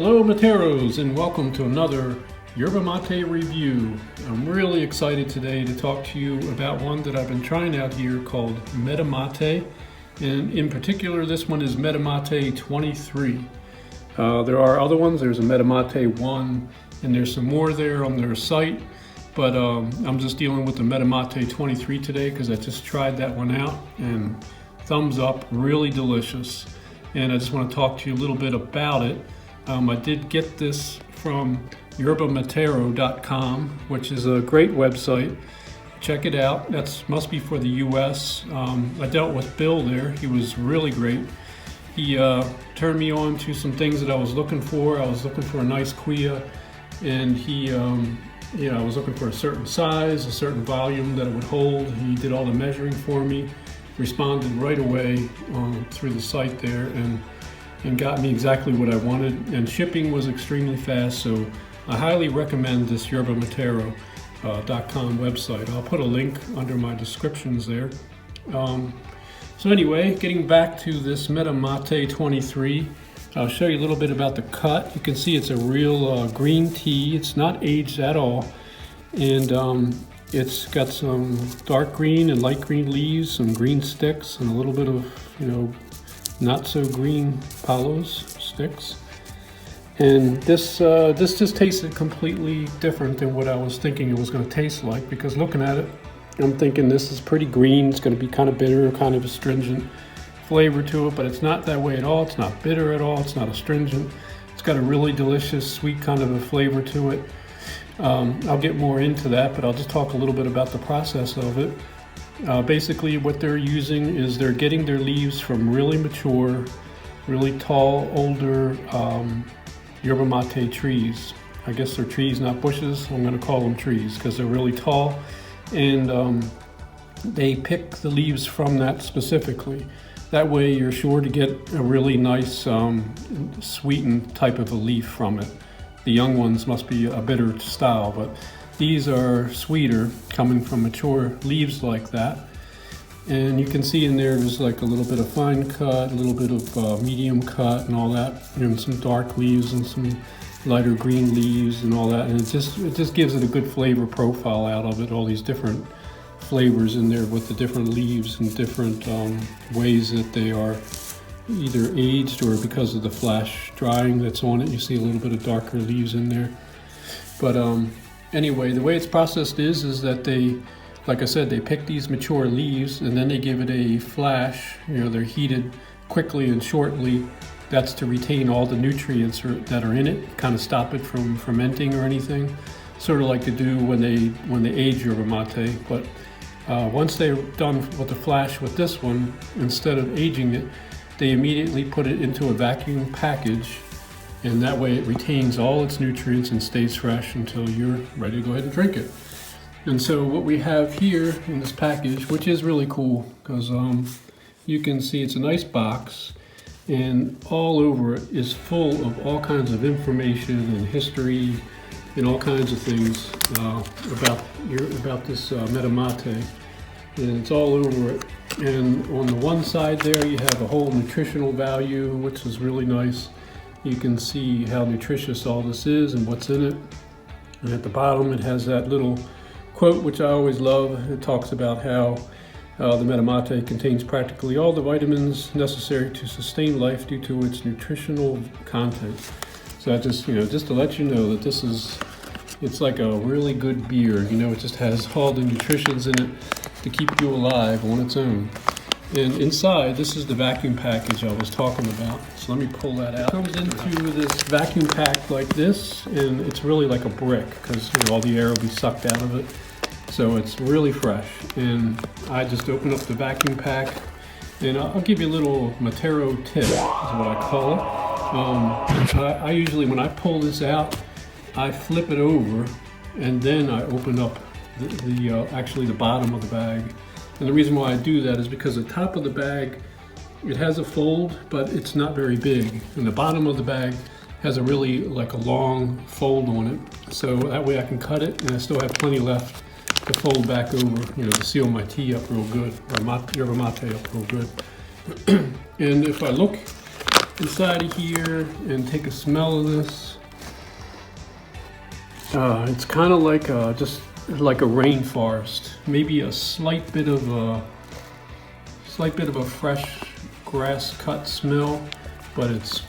Hello Materos, and welcome to another Yerba Mate review. I'm really excited today to talk to you about one that I've been trying out here called Meta Mate, and in particular this one is Meta Mate 23. There are other ones. There's a Meta Mate 1 and there's some more there on their site, but I'm just dealing with the Meta Mate 23 today because I just tried that one out, and thumbs up, really delicious. And I just want to talk to you a little bit about it. I did get this from YerbaMatero.com, which is a great website. Check it out. That must be for the US. I dealt with Bill there. He was really great. He turned me on to some things that I was looking for. I was looking for a nice Quia, and I was looking for a certain size, a certain volume that it would hold. He did all the measuring for me, responded right away through the site there, and got me exactly what I wanted, and shipping was extremely fast, so I highly recommend this YerbaMatero.com website. I'll put a link under my descriptions there. So anyway, getting back to this Meta Mate 23, I'll show you a little bit about the cut. You can see it's a real green tea. It's not aged at all, and it's got some dark green and light green leaves, some green sticks, and a little bit of, not so green palos sticks. And this just tasted completely different than what I was thinking it was going to taste like, because looking at it, I'm thinking this is pretty green. It's going to be kind of bitter, kind of astringent flavor to it, but it's not that way at all. It's not bitter at all. It's not astringent. It's got a really delicious, sweet kind of a flavor to it. I'll get more into that, but I'll just talk a little bit about the process of it. Basically what they're using is they're getting their leaves from really mature, really tall, older yerba mate trees. I guess they're trees, not bushes. I'm going to call them trees because they're really tall, and they pick the leaves from that specifically. That way you're sure to get a really nice sweetened type of a leaf from it. The young ones must be a bitter style, but these are sweeter, coming from mature leaves like that. And you can see in there's like a little bit of fine cut, a little bit of medium cut and all that, and some dark leaves and some lighter green leaves and all that. And it just gives it a good flavor profile out of it, all these different flavors in there with the different leaves and different ways that they are either aged or because of the flash drying that's on it. You see a little bit of darker leaves in there. But anyway, the way it's processed is that they, like I said, they pick these mature leaves and then they give it a flash. They're heated quickly and shortly. That's to retain all the nutrients that are in it, kind of stop it from fermenting or anything. Sort of like they do when they age yerba mate. But once they're done with the flash with this one, instead of aging it, they immediately put it into a vacuum package, and that way it retains all its nutrients and stays fresh until you're ready to go ahead and drink it. And so what we have here in this package, which is really cool, because you can see it's a nice box, and all over it is full of all kinds of information and history and all kinds of things about this Meta Mate. And it's all over it. And on the one side there you have a whole nutritional value, which is really nice. You can see how nutritious all this is and what's in it. And at the bottom it has that little quote, which I always love. It talks about how the Meta Mate contains practically all the vitamins necessary to sustain life due to its nutritional content. So I just to let you know that it's like a really good beer. It just has all the nutritions in it to keep you alive on its own. And inside, this is the vacuum package I was talking about. So let me pull that out. It comes into this vacuum pack like this, and it's really like a brick because all the air will be sucked out of it. So it's really fresh. And I just open up the vacuum pack, and I'll give you a little Matero tip, is what I call it. I usually, when I pull this out, I flip it over, and then I open up actually the bottom of the bag. And the reason why I do that is because the top of the bag, it has a fold, but it's not very big. And the bottom of the bag has a really like a long fold on it. So that way I can cut it and I still have plenty left to fold back over, to seal my tea up real good, or yerba mate up real good. And if I look inside of here and take a smell of this. It's kind of like just like a rainforest, maybe a slight bit of a fresh grass cut smell, but it's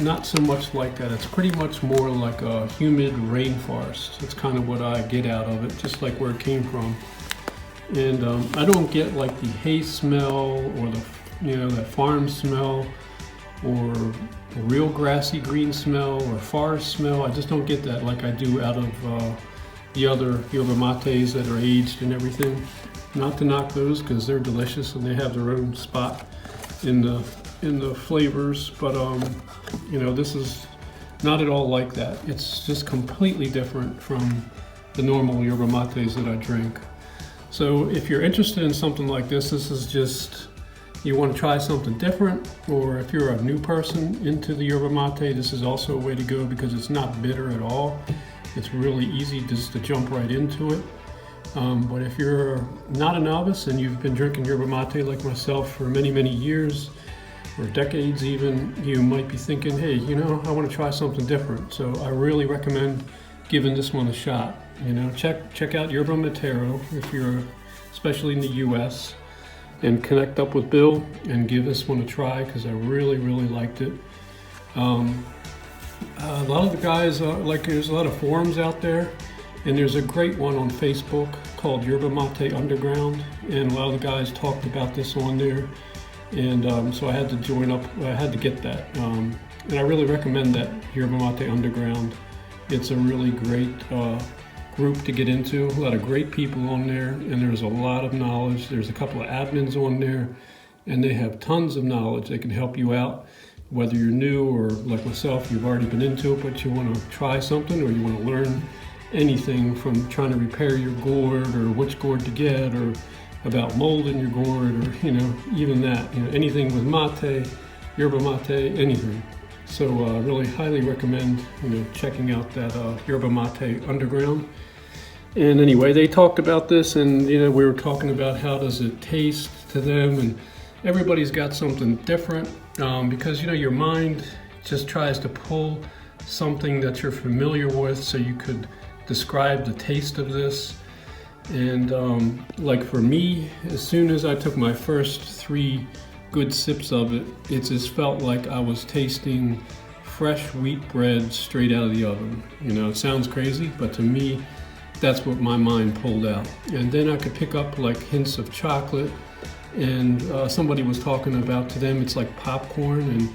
not so much like that. It's pretty much more like a humid rainforest. That's kind of what I get out of it, just like where it came from. And I don't get like the hay smell or that farm smell or a real grassy green smell or forest smell. I just don't get that like I do out of the other Yerba Mates that are aged and everything. Not to knock those, because they're delicious and they have their own spot in the flavors, but this is not at all like that. It's just completely different from the normal Yerba Mates that I drink. So if you're interested in something like this is just, you want to try something different, or if you're a new person into the Yerba Mate, this is also a way to go because it's not bitter at all. It's really easy just to jump right into it. But if you're not a novice and you've been drinking Yerba Mate like myself for many, many years, or decades even, you might be thinking, hey, I want to try something different. So I really recommend giving this one a shot. Check out Yerba Matero if you're especially in the US, and connect up with Bill and give this one a try, because I really, really liked it. A lot of the guys, there's a lot of forums out there, and there's a great one on Facebook called Yerba Mate Underground, and a lot of the guys talked about this on there, and so I had to join up. I had to get that, and I really recommend that Yerba Mate Underground. It's a really great group to get into. A lot of great people on there, and there's a lot of knowledge. There's a couple of admins on there, and they have tons of knowledge. They can help you out, whether you're new or like myself, you've already been into it, but you want to try something, or you want to learn anything from trying to repair your gourd, or which gourd to get, or about mold in your gourd, or even that, anything with mate, Yerba Mate, anything. So really highly recommend checking out that Yerba Mate Underground. And anyway, they talked about this, and we were talking about how does it taste to them, and everybody's got something different, because your mind just tries to pull something that you're familiar with so you could describe the taste of this. And like for me, as soon as I took my first 3 good sips of it, it just felt like I was tasting fresh wheat bread straight out of the oven. It sounds crazy, but to me, that's what my mind pulled out. And then I could pick up like hints of chocolate, and somebody was talking about, to them it's like popcorn, and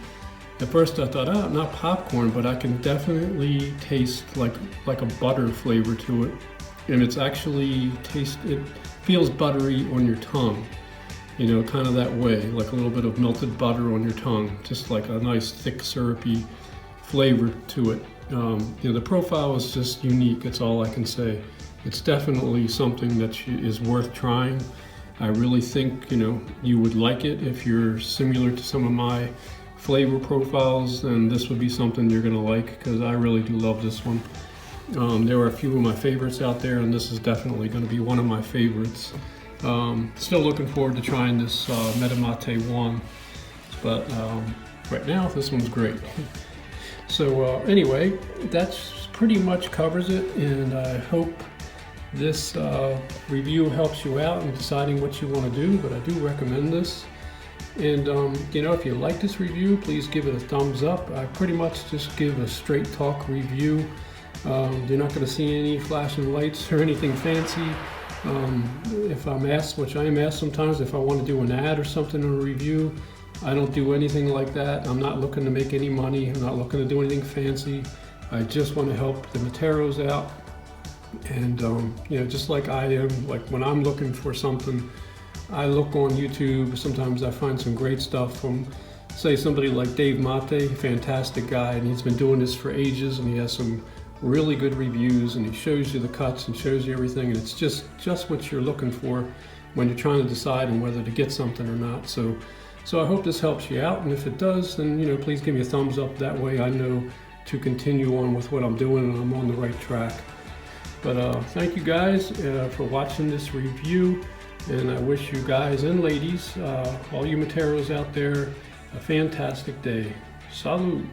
at first I thought, oh, not popcorn, but I can definitely taste like a butter flavor to it. And it's actually it feels buttery on your tongue, kind of that way, like a little bit of melted butter on your tongue, just like a nice thick syrupy flavor to it. The profile is just unique, that's all I can say. It's definitely something that is worth trying. I really think, you would like it if you're similar to some of my flavor profiles, then this would be something you're gonna like, because I really do love this one. There are a few of my favorites out there, and this is definitely gonna be one of my favorites. Still looking forward to trying this Meta Mate 1, but right now this one's great. So anyway, that's pretty much covers it, and I hope this review helps you out in deciding what you want to do, but I do recommend this. And if you like this review, please give it a thumbs up. I pretty much just give a straight talk review. You're not going to see any flashing lights or anything fancy. If I'm asked, which I am asked sometimes, if I want to do an ad or something in a review, I don't do anything like that. I'm not looking to make any money. I'm not looking to do anything fancy. I just want to help the Materos out. And just like I am, like when I'm looking for something, I look on YouTube. Sometimes I find some great stuff from, say, somebody like Dave Mate, fantastic guy, and he's been doing this for ages, and he has some really good reviews, and he shows you the cuts and shows you everything, and it's just what you're looking for when you're trying to decide on whether to get something or not. So I hope this helps you out, and if it does, then please give me a thumbs up. That way I know to continue on with what I'm doing and I'm on the right track. But thank you guys for watching this review, and I wish you guys and ladies, all you Materos out there, a fantastic day. Salud.